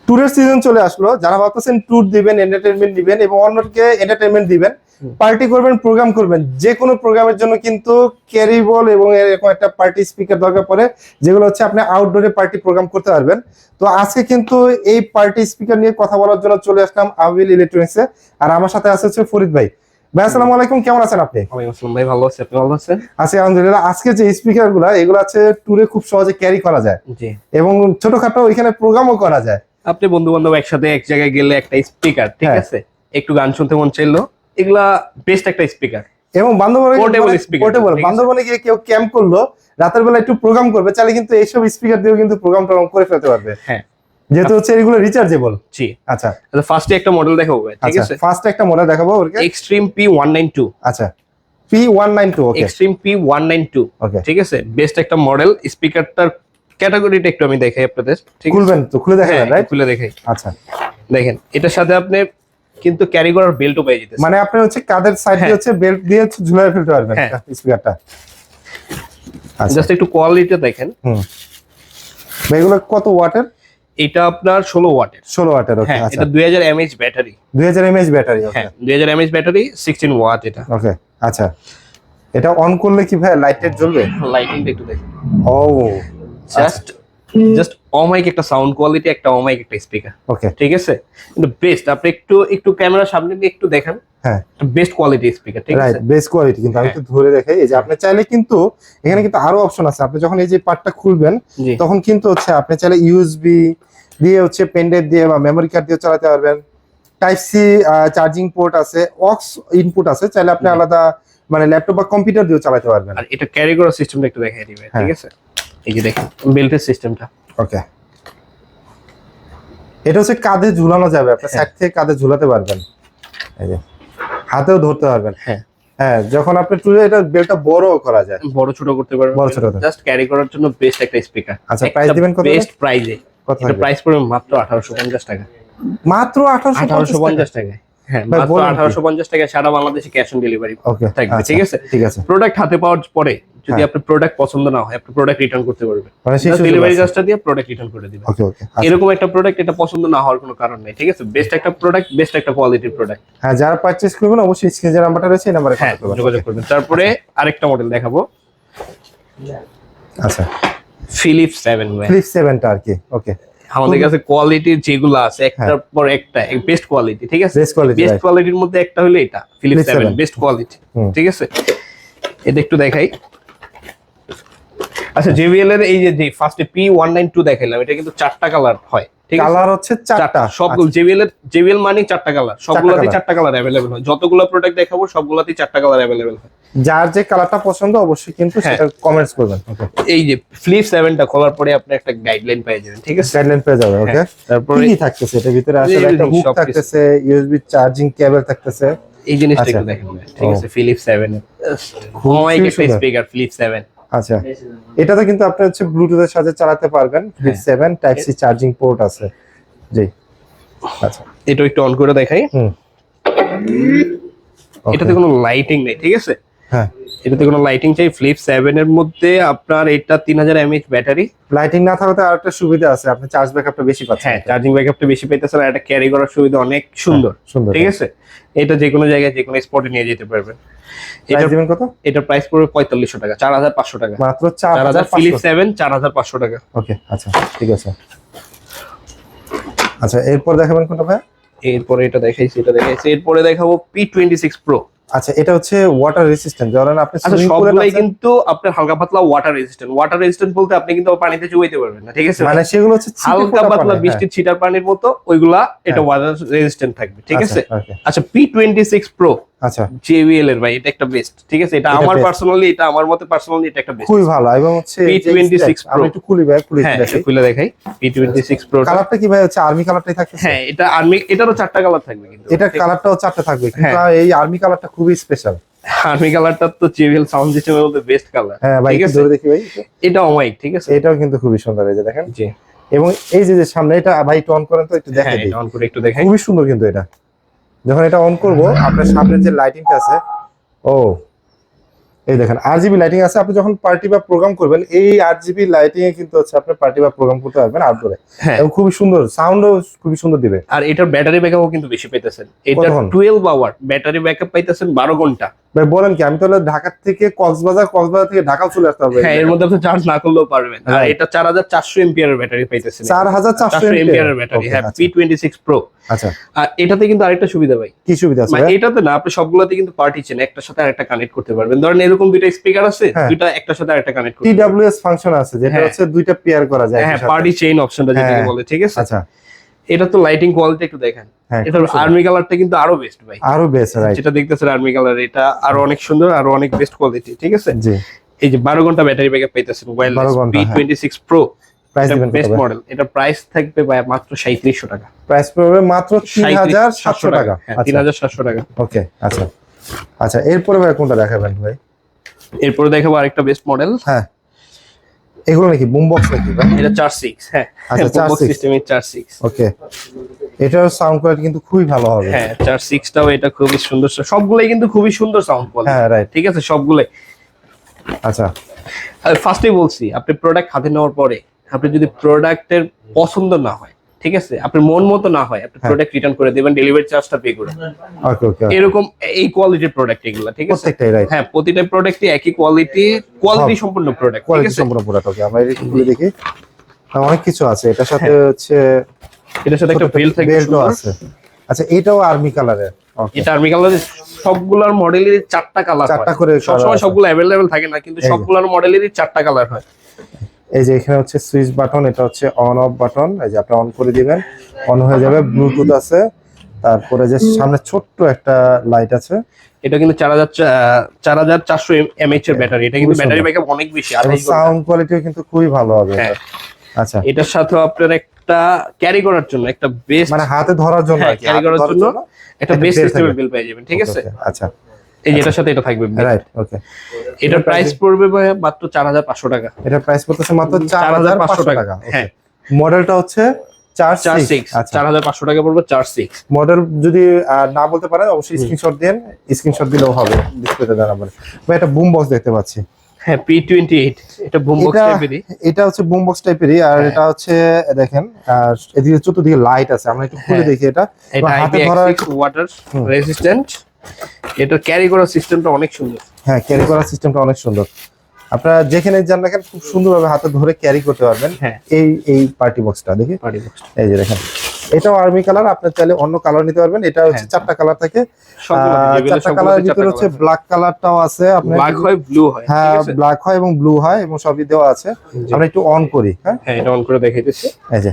ট্যুরের সিজন চলে আসলো, যারা ভাবতেছেন ট্যুর দিবেন, এন্টারটেইনমেন্ট দিবেন এবং অন্যকে এন্টারটেইনমেন্ট দিবেন, পার্টি করবেন, প্রোগ্রাম করবেন, যে কোনো প্রোগ্রামের জন্য কিন্তু ক্যারিবল এবং এরকম একটা পার্টি স্পিকার দরকার পড়ে, যেগুলো হচ্ছে আপনি আউটডোরে পার্টি প্রোগ্রাম করতে পারবেন। তো আজকে কিন্তু এই পার্টি স্পিকার নিয়ে কথা বলার জন্য চলে আসলাম আবিল ইলেকট্রনিক্সে। আর আমার সাথে আছে হচ্ছে ফরিদ ভাই। ভাই আসসালামু আলাইকুম, কেমন আছেন আপনি? ওয়ালাইকুম আসসালাম ভাই, ভালো আছি, আপনি ভালো আছেন? আছি আলহামদুলিল্লাহ। আজকে যে স্পিকার গুলা এগুলো আছে ট্যুরে খুব সহজে ক্যারি করা যায় জি। এবং ছোটখাটো ওইখানে প্রোগ্রামও করা যায়। আপনি বন্ধু বান্ধব একসাথে এক জায়গায় গেলে একটা স্পিকার, ঠিক হ্যাঁ। আছে, একটু গান শুনতে মন চাইলো, এগুলা বেস্ট একটা স্পিকার। এবং বান্দরবনে Portable speaker, পোর্টেবল, ঠিক আছে। বান্দরবনে গিয়ে কেউ ক্যাম্প করলো, রাতের বেলা একটু প্রোগ্রাম করবে, চাইলে কিন্তু এইসব স্পিকার দিয়েও কিন্তু প্রোগ্রাম টোগ্রাম করে ফেলতে পারবে। হ্যাঁ, যেহেতু হচ্ছে এগুলো রিচার্জেবল। জি। আচ্ছা ফার্স্টে একটা মডেল দেখাবো ভাই, ঠিক আচ্ছা, আছে। ফার্স্ট একটা মডেল দেখাবো ওকে। Extreme P192। আচ্ছা, P192 ওকে। এক্সট্রিম P192, ওকে, ঠিক আছে, বেস্ট একটা মডেল। স্পিকারটার ক্যাটাগরিটা একটু আমি দেখাই আপনাদের, ঠিক আছে। খুলবেন তো, খুলে দেখাবেন হ্যাঁ, রাইট? খুলে দেখাই। আচ্ছা, দেখেন, এটার সাথে আপনি কিন্তু ক্যারি করার বেল্টও পেয়ে যেতেছেন। মানে আপনি হচ্ছে কাদের সাইড দিয়ে হ্যাঁ। হচ্ছে বেল্ট দিয়ে হচ্ছে ঝুলায় ফেলতে পারবেন হ্যাঁ। স্পিকারটা। আচ্ছা, জাস্ট একটু কোয়ালিটিটা দেখেন। হুম, ভাই এগুলো কত ওয়াটের? এটা আপনার 16 ওয়াটের। 16 ওয়াটের ওকে। হ্যাঁ, আচ্ছা, এটা 2000 mAh ব্যাটারি। 2000 mAh ব্যাটারি ওকে। হ্যাঁ, 2000 mAh ব্যাটারি, 16 ওয়াট এটা। ওকে আচ্ছা, এটা অন করলে কি ভাই লাইট টাইট জ্বলবে? লাইটিংটা একটু দেখুন। ও জাস্ট অমাইক একটা সাউন্ড কোয়ালিটি, একটা অমাইক একটা স্পিকার, ওকে। ঠিক আছে। কিন্তু বেস্ট, আপনি একটু একটু ক্যামেরার সামনে দিয়ে একটু দেখেন, হ্যাঁ বেস্ট কোয়ালিটি স্পিকার, ঠিক রাইট, আছে। Best quality. কিন্তু আমি হ্যাঁ। একটু ধরে দেখাই, এই যে আপনি চাইলে কিন্তু এখানে কিন্তু আরো অপশন আছে। আপনি যখন এই যে পার্টটা খুলবেন জি। তখন কিন্তু হচ্ছে আপনি চাইলে ইউএসবি দিয়ে হচ্ছে পেন ড্রাইভ দিয়ে বা মেমরি কার্ড দিয়ে চালাতে পারবেন। টাইপ সি চার্জিং পোর্ট আছে, অক্স ইনপুট আছে, চাইলে আপনি আলাদা মানে ল্যাপটপ বা কম্পিউটার দিয়েও চালাতে পারবেন। আর এটা ক্যারি করার সিস্টেমটা একটু দেখাই দিবে, ঠিক আছে। এই যে দেখেন বেল্টের সিস্টেমটা। ওকে, এটা হচ্ছে কাঁধে ঝুলানো যাবে, আপনি সাইড থেকে কাঁধে ঝুলাতে পারবেন, এই যে হাতেও ধরতে পারবেন। হ্যাঁ, হ্যাঁ, যখন আপনি টুলে এটা বেলটা বড় করা যায়। বড় ছোট করতে পারবেন, বড় ছোট করতে। জাস্ট ক্যারি করার জন্য বেস্ট একটা স্পিকার। আচ্ছা, প্রাইস দিবেন কত? বেস্ট প্রাইজে। কত এটা থাকবে? প্রাইস পড়বে মাত্র 1850 টাকা। মাত্র 1850 টাকা। হ্যাঁ, ভাই, মাত্র বলেন কি? 1850 টাকা, সারা বাংলাদেশে ক্যাশ অন ডেলিভারি ওকে থাকবে, ঠিক আছে। ঠিক আছে। প্রোডাক্ট হাতে পাওয়ার পরে যদি হ্যাঁ। আপনার প্রোডাক্ট পছন্দ না হয়, আপনি প্রোডাক্ট রিটার্ন করতে পারবেন। মানে সেই সুযোগ ডেলিভারি আছে। চার্জটা দিয়ে প্রোডাক্ট রিটার্ন করে দিবেন। ওকে ওকে আচ্ছা। এরকম একটা প্রোডাক্ট, এটা পছন্দ না হওয়ার কোনো কারণ নেই, ঠিক আছে। বেস্ট একটা প্রোডাক্ট, বেস্ট একটা কোয়ালিটির প্রোডাক্ট। হ্যাঁ, যারা পারচেজ করবেন অবশ্যই স্ক্রিনে যে নাম্বারটা রয়েছে এই নাম্বারে হ্যাঁ, কন্টাক্ট করবেন। যোগাযোগ করবেন। তারপরে আরেকটা মডেল দেখাবো, আচ্ছা, ফিলিপস 7 ভাই। ফ্লিপ 7টা আর কি। ওকে, আমাদের কাছে কোয়ালিটির যেগুলো আছে একটার পর একটা বেস্ট কোয়ালিটি, ঠিক আছে। Best quality, best right. কোয়ালিটির মধ্যে একটা হলো এটা ফিলিপস Philips 7, 7 বেস্ট কোয়ালিটি, হুম। ঠিক আছে। এটা একটু দেখাই। আচ্ছা, জেবিএল এর এই যে ফার্স্টে P192 দেখাইলাম, এটা কিন্তু 4টা কালার হয়, ঠিক আছে। কালার হচ্ছে 4টা। সবগুলো জেবিএল মানে 4টা কালার, সবগুলোতেই colour। 4টা কালার अवेलेबल হয়। যতগুলো প্রোডাক্ট দেখাবো সবগুলোতেই 4টা কালার अवेलेबल হয়। যার যে কালারটা পছন্দ অবশ্যই কিন্তু হ্যাঁ। সেটা কমেন্টস করবেন। ওকে, এই যে ফ্লিপ 7টা খোলার পরে আপনি একটা গাইডলাইন পেয়ে যাবেন, ঠিক আছে। গাইডলাইন পেয়ে যাবে। ওকে, হ্যাঁ, তারপরে কি থাকতেছে এটার ভিতরে? আসলে এই একটা হুক সবকিছু। থাকতেছে, ইউএসবি চার্জিং কেবল থাকতেছে। এই জিনিসটা আচ্ছা। একটু দেখেন ভাই, ঠিক ও। আছে। ফিলিপ 7 এর হয় একটা সুন্দর। Speaker Flip 7। আচ্ছা, এটাতে কিন্তু আপনি হচ্ছে ব্লুটুথের সাথে চালাতে পারবেন। Flip 7 type C charging port আছে। জি, আচ্ছা, এটা একটু অন করে দেখাই। হুম, এটাতে কোনো লাইটিং নেই, ঠিক আছে। হ্যাঁ, এটাতে কোনো লাইটিং চাই। ফ্লিপ 7 এর মধ্যে আপনার এটা 3000 mAh ব্যাটারি। লাইটিং না থাকলে আরেকটা সুবিধা আছে, আপনি চার্জ ব্যাকআপটা বেশি পাচ্ছেন। হ্যাঁ, চার্জিং ব্যাকআপটা বেশি পাইতেছেন, আর এটা ক্যারি করার সুবিধা অনেক সুন্দর, সুন্দর। ঠিক আছে। এটা যে কোনো জায়গায় যে কোনো স্পটে নিয়ে যেতে পারবেন। প্রাইস দিবেন কত? এটার প্রাইস পড়বে 4500 টাকা, 4500 টাকা। মাত্র 4000 ফিলিপ 4500। 7 4500 টাকা। ওকে আচ্ছা, ঠিক আছে। আচ্ছা, এরপর দেখাবেন কোনটা ভাই? এরপরে এটা দেখাইছি, এটা দেখাইছি। এরপরে দেখাবো P26 Pro। আচ্ছা, এটা হচ্ছে ওয়াটার রেজিস্ট্যান্ট। ধরেন আপনি আচ্ছা, সুইমিং পুলে সবগুলাই কিন্তু আপনার হালকা পাতলা ওয়াটার রেজিস্ট্যান্ট। ওয়াটার রেজিস্ট্যান্ট বলতে আপনি কিন্তু পানিতে চুবাইতে পারবেন না, ঠিক আছে। মানে সেগুলো হচ্ছে ছিটে হালকা ফোটা পাতলা পানি, বৃষ্টির ছিটার পানির মতো ওইগুলা, এটা ওয়াটার রেজিস্ট্যান্ট থাকবে, ঠিক আচ্ছা, আছে। ওকে। আচ্ছা, P26 Pro আচ্ছা, JBL এর ভাই, এটা একটা বেস্ট, ঠিক আছে। এটা এটা আমার best। পার্সোনালি, এটা আমার মতে পার্সোনালি এটা একটা বেস্ট। খুবই ভালো। এবং হচ্ছে এই যে P26 stack, আমি Pro। একটু খুলি ভাই, খুলে হ্যাঁ, দেখাই। খুলে দেখাই P26 Pro। কালারটা কি ভাই? হচ্ছে আর্মি কালারটাই থাকতেছে। হ্যাঁ, এটা আর্মি, এটারও 4টা কালার থাকবে কিন্তু। এটার কালারটাও 4টা থাকবে, কিন্তু হ্যাঁ। এই আর্মি কালারটা খুবই স্পেশাল। আর্মি কালারটা তো JBL সাউন্ড সিস্টেমের মধ্যে বেস্ট কালার, হ্যাঁ ভাই, ঠিক একটু আছে। ধরে দেখি ভাই। এটা অমাইক, ঠিক আছে। এটাও কিন্তু খুবই সুন্দর, এই যে দেখেন। জি, এবং এই যে যে সামনে এটা ভাই একটু অন করেন তো, একটু দেখে হ্যাঁ, দিই। এটা অন করে একটু দেখাই। খুবই সুন্দর কিন্তু এটা। যখন এটা অন করব, আপনার সামনে যে লাইটিংটা আছে, ও এই দেখেন আরজিবি লাইটিং আছে, আপনি যখন পার্টি বা প্রোগ্রাম করবেন এই আরজিবি লাইটিং এ কিন্তু হচ্ছে আপনি পার্টি বা প্রোগ্রাম করতে পারবেন আউটডোরে। হ্যাঁ। এবং খুবই সুন্দর, সাউন্ডও খুবই সুন্দর দিবে। আর এটার ব্যাটারি ব্যাকআপও কিন্তু বেশি পাইতেছেন, এটা কতক্ষণ? 12 আওয়ার ব্যাটারি ব্যাকআপ পাইতেছেন, 12 ঘন্টা। ভাই বলেন কি, আমি তাহলে ঢাকা থেকে কক্সবাজার থেকে ঢাকাও চলে আসতে হবে? হ্যাঁ, এর মধ্যে আপনি চার্জ না করলেও পারবেন। আর Right. এটা 4400 এমপিআর ব্যাটারি পাইতেছেন, 4400 এমপিআর ব্যাটারি। হ্যাঁ, P26 Pro। আচ্ছা, আর এটাতে কিন্তু আরেকটা সুবিধা ভাই, কি সুবিধা আছে মানে ভাই? এটাতে না, আপনি সবগুলোতে কিন্তু পার্টিশন একটার সাথে আরেকটা কানেক্ট করতে পারবেন। ধরেন এরকম দুইটা স্পিকার আছে, হ্যাঁ। দুইটা একটার সাথে আরেকটা কানেক্ট করতে পারবেন। TWS ফাংশন আছে যেটা হ্যাঁ। হচ্ছে দুইটা পেয়ার করা যায় হ্যাঁ, একসাথে। পার্টি চেইন অপশনটা যেটাকে হ্যাঁ। বলে, ঠিক আছে। আচ্ছা, এটা তো লাইটিং কোয়ালিটি একটু দেখেন, হ্যাঁ, এটার খুব সুন্দর। আর্মি কালারটা কিন্তু আরো বেস্ট ভাই। আরো বেস্ট, রাইট। যেটা দেখতেছেন আর্মি কালার, এটা আরো অনেক সুন্দর, আরো অনেক বেস্ট কোয়ালিটি, ঠিক আছে। জি, এই যে 12 ঘন্টা ব্যাটারি ব্যাকআপ পাইতেছেন, 12 ঘন্টা, P26 Pro। প্রাইস দিবেন কত বেস্ট ভাই? মডেল, এটা প্রাইস থাকবে ভাই মাত্র 3700 টাকা। প্রাইস পড়বে মাত্র 3700 টাকা। হ্যাঁ, আচ্ছা, 3700 টাকা। ওকে, আচ্ছা আচ্ছা, এরপরে ভাই কোনটা দেখাবেন ভাই? এরপরে দেখাবো আরেকটা বেস্ট মডেল, হ্যাঁ, এগুলো নাকি বুম বক্স নাকি ভাই? এটা 4.6। হ্যাঁ, আচ্ছা, 4.6 সিস্টেমে 4.6। ওকে, এটার সাউন্ড কোয়ালিটি কিন্তু খুবই ভালো হবে। হ্যাঁ, 4.6 টাও এটা খুবই সুন্দর, সবগুলাই কিন্তু খুবই সুন্দর সাউন্ড কোয়ালিটি। হ্যাঁ, রাইট। ঠিক আছে, সবগুলাই। আচ্ছা, ফার্স্টেই বলছি, আপনি প্রোডাক্ট হাতে নেওয়ার পরে আপনি যদি প্রোডাক্টের পছন্দ না হয়, ঠিক আছে, আপনার মন মতো না হয়, আপনি হ্যাঁ। প্রোডাক্ট রিটার্ন করে দেবেন, ডেলিভারি চার্জটা পে করে। ওকে ওকে, এরকম এই কোয়ালিটির প্রোডাক্ট এগুলো, ঠিক আছে। প্রত্যেকটাই রাইট। হ্যাঁ, প্রতিটা প্রোডাক্টই একই কোয়ালিটি সম্পূর্ণ প্রোডাক্ট, ঠিক কোয়ালিটি আছে। সম্পূর্ণ প্রোডাক্ট। ওকে, আমরা এটা খুলে দেখি। অনেক কিছু আছে এটার সাথে, হচ্ছে এটার সাথে একটা বেল্ট থাকবে, বেল্টও সুন্দর। আছে। আচ্ছা, এটাও আর্মি কালারের। ওকে, এটা আর্মি কালারের, সবগুলার মডেলেরই 4টা কালার, 4টা করে সবসময় colour আছে। সবগুলো অ্যাভেলেবেল থাকে না, কিন্তু এই যে। সবগুলোর মডেলেরই 4টা কালার হয়। এই যে এখানে হচ্ছে সুইচ বাটন, এটা হচ্ছে অন অফ বাটন। এই যে আপনি অন করে দিবেন, অন হয়ে যাবে। ব্লুটুথ আছে, তারপরে যে সামনে ছোট্ট একটা লাইট আছে। এটা কিন্তু 4400 mAh এর ব্যাটারি, এটা কিন্তু খুবই ব্যাটারি সুন্দর। ব্যাকআপ অনেক বেশি, এবং 28 ঘন্টা। সাউন্ড কোয়ালিটিও কিন্তু খুবই ভালো হবে এটা। হ্যাঁ। আচ্ছা, এটার সাথে আপনার একটা ক্যারি করার জন্য একটা বেস্ট, মানে হাতে ধরার জন্য আর কি, ক্যারি হাতে করার ধরার জন্য জন্য একটা একটা বেস্ট belt সিস্টেমের থাকবে। বিল পেয়ে যাবেন, ঠিক আছে। ওকে, আচ্ছা, এই যে এটার সাথে এটা থাকবে bill। রাইট। ওকে, এটার প্রাইস পড়বে ভাই মাত্র 4500 টাকা। এটা প্রাইস পড়তেছে মাত্র 4500 4500 টাকা। টাকা। হ্যাঁ, মডেলটা হচ্ছে 4.6। 4.6, আচ্ছা, 4500 টাকা পড়বে 4.6। মডেল যদি না বলতে পারেন অবশ্যই স্ক্রিনশট দেন, স্ক্রিনশট দিলেও হবে, ডিসপ্লেতে দেওয়া নাম্বার। ভাই এটা বুম বক্স দেখতে পাচ্ছি। হ্যাঁ, P28, এটা বুম বক্স এটা টাইপেরই। এটা হচ্ছে বুম বক্স টাইপেরই। আর হ্যাঁ। এটা হচ্ছে দেখেন, আর এদিকে চতুর্দিকে লাইট আছে, আমরা একটু খুলে হ্যাঁ। দেখি এটা। এটা হাতে ধরা, IPX6 ওয়াটার রেজিস্ট্যান্ট। এটা ক্যারি করার সিস্টেমটা অনেক সুন্দর। হ্যাঁ, ক্যারি করার সিস্টেমটা অনেক সুন্দর। আপনারা যেখানে যান না কেন খুব সুন্দরভাবে হাতে ধরে ক্যারি করতে পারবেন। হ্যাঁ। এই পার্টি বক্সটা দেখি, পার্টি বক্স এই যে দেখেন, এটাও আর্মি কালার। আপনি চাইলে অন্য কালার নিতে পারবেন। এটা হচ্ছে হ্যাঁ। 4টা কালার থাকে। সবগুলো 4টা কালারের ভিতরে হচ্ছে ব্ল্যাক কালারটাও আছে আপনার। ব্ল্যাক হয়, ব্লু হয়, হ্যাঁ, ঠিক আছে। ব্ল্যাক হয় এবং ব্লু হয় এবং সবই দেওয়া আছে। জি। আমরা একটু অন করি। হ্যাঁ, হ্যাঁ, এটা অন করে দেখাইতেছি। এই যে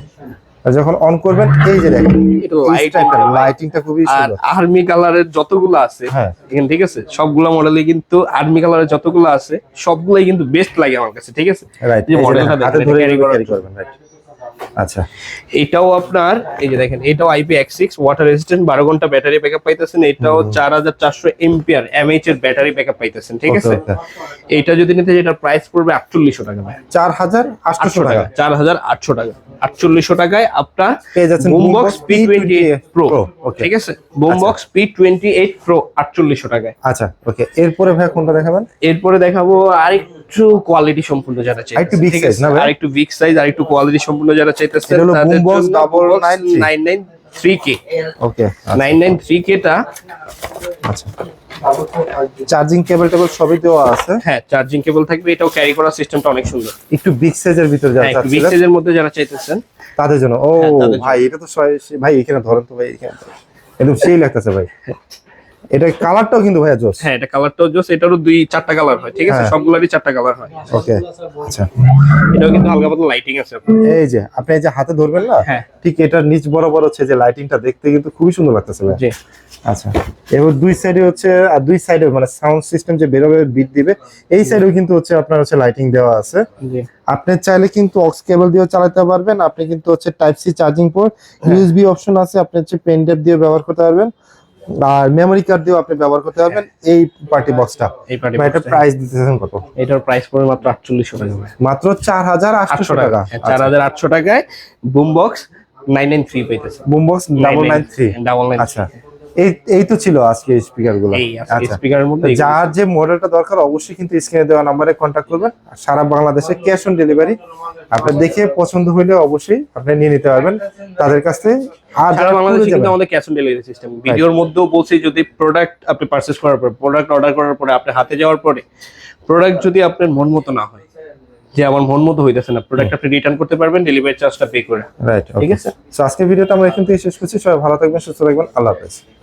আর যখন অন করবেন, এই যে দেখেন এটা লাইটিং, লাইটিংটা খুবই আর সুন্দর। আর্মি কালারের যতগুলো আছে হ্যাঁ। এখানে, ঠিক আছে, সবগুলো মডেলে কিন্তু আর্মি কালারের যতগুলো আছে সবগুলাই কিন্তু বেস্ট লাগে আমার কাছে, ঠিক আছে। রাইট, এই যে মডেলটা হাতে দেখেন, ধরে এটা carry করার ক্যারি জন্য। করবেন। রাইট, আচ্ছা, এটাও আপনার, এই যে দেখেন, এটাও IPX6 ওয়াটার রেজিস্ট্যান্ট, 12 ঘন্টা ব্যাটারি ব্যাকআপ পাইতেছেন। এটাও 4400 এমপিআর mAh এর ব্যাটারি ব্যাকআপ পাইতেছেন, ঠিক ওকে, আছে। ওকে। এইটা যদি নিতে এটার প্রাইস পড়বে 4800 টাকা ভাই। 4800 টাকা। 4800 টাকা। 4800 টাকায় আপনার পেয়ে যাচ্ছেন বুমবক্স P28 Pro, ওকে, ঠিক আছে। বুমবক্স P28 Pro 4800 টাকায়। আচ্ছা, ওকে। এরপরে ভাই কোনটা দেখাবেন? এরপরে দেখাবো আরেকটু কোয়ালিটি সম্পূর্ণ যারা চাইতেছে, আরেকটু big ঠিক size আছে? না ভাই? আরেকটু বিগ সাইজ, আরেকটু কোয়ালিটি সম্পূর্ণ যারা চাইতেছে, এটা হলো তাদের Boombox জন্য 993K। ওকে, 993K টা, আচ্ছা। চার্জিং কেবল টেবল সবই দেওয়া আছে। হ্যাঁ, চার্জিং কেবল থাকবে। এটাও ক্যারি করার সিস্টেমটা অনেক সুন্দর। একটু বিগ সাইজের ভিতরে যারা হ্যাঁ, একটু বিগ চাচ্ছিলেন সাইজের মধ্যে যারা চাইতেছেন তাদের জন্য। ও হ্যাঁ, তাদের ভাই, এটা তো ভাই এখানে ধরেন তো ভাই, এখানে একদম সেই লাগতেছে ভাই। এটা কালারটাও কিন্তু ভাইয়া জোস। হ্যাঁ, এটা কালারটাও জোস। এটারও 2-4টা কালার হয়, ঠিক আছে। হ্যাঁ। সবগুলারই 4টা কালার হয়। ওকে, আচ্ছা। এটাও কিন্তু হালকা পাতলা লাইটিং আছে আপনার। এই যে আপনি এই যে হাতে ধরবেন না, হ্যাঁ। ঠিক এটার নিচ বরাবর হচ্ছে যে লাইটিংটা দেখতে কিন্তু খুবই সুন্দর লাগতেছে ভাই। জি। আচ্ছা, এবার দুই সাইডে হচ্ছে, আর দুই সাইডে মানে সাউন্ড সিস্টেম যে বেরোবে বিট দিবে, এই সাইডেও কিন্তু হচ্ছে আপনার হচ্ছে লাইটিং দেওয়া আছে। জি। আপনি চাইলে কিন্তু অক্স কেবল দিয়েও চালাতে পারবেন। আপনি কিন্তু হচ্ছে type C charging port, USB option আছে। আপনি হচ্ছে পেন ড্রাইভ দিয়ে ব্যবহার করতে পারবেন, আর মেমরি কার্ড দিয়েও আপনি ব্যবহার করতে পারবেন এই পার্টি বক্সটা। এই পার্টি এটা প্রাইস দিতেছেন কত? এটার প্রাইস পড়বে মাত্র 4800 টাকা ভাই। মাত্র 4800 টাকা। হ্যাঁ, 4800 টাকায় বুমবক্স 993 পাইতেছে। বুমবক্স 993। 993। আচ্ছা, এই তো ছিল আজকে স্পিকার গুলো। এই আচ্ছা, স্পিকারের মধ্যে এগুলো যার যে মডেলটা দরকার অবশ্যই কিন্তু স্ক্রিনে দেওয়া নাম্বারে কন্ট্যাক্ট করবেন। আর সারা বাংলাদেশে ক্যাশ অন ডেলিভারি, আপনি দেখে পছন্দ হলে অবশ্যই আপনি নিয়ে নিতে পারবেন তাদের কাছ থেকে। আর সারা যারা বাংলাদেশে tour কিন্তু যাবেন- আমাদের ক্যাশ অন ডেলিভারি সিস্টেম। ভিডিওর মধ্যেও বলছি, যদি প্রোডাক্ট আপনি পারচেজ করার পর, প্রোডাক্ট অর্ডার করার পরে আপনি হাতে যাওয়ার পরে প্রোডাক্ট যদি আপনার মন মতো না হয়, যে আমার মন মতো হইতেছে না, প্রোডাক্ট আপনি রিটার্ন করতে পারবেন ডেলিভারি চার্জটা পে করে। রাইট, ঠিক আছে? তো আজকের ভিডিওটা আমরা এখান থেকে শেষ করছি। সবাই ভালো থাকবেন, সুস্থ থাকবেন, আল্লাহ হাফেজ।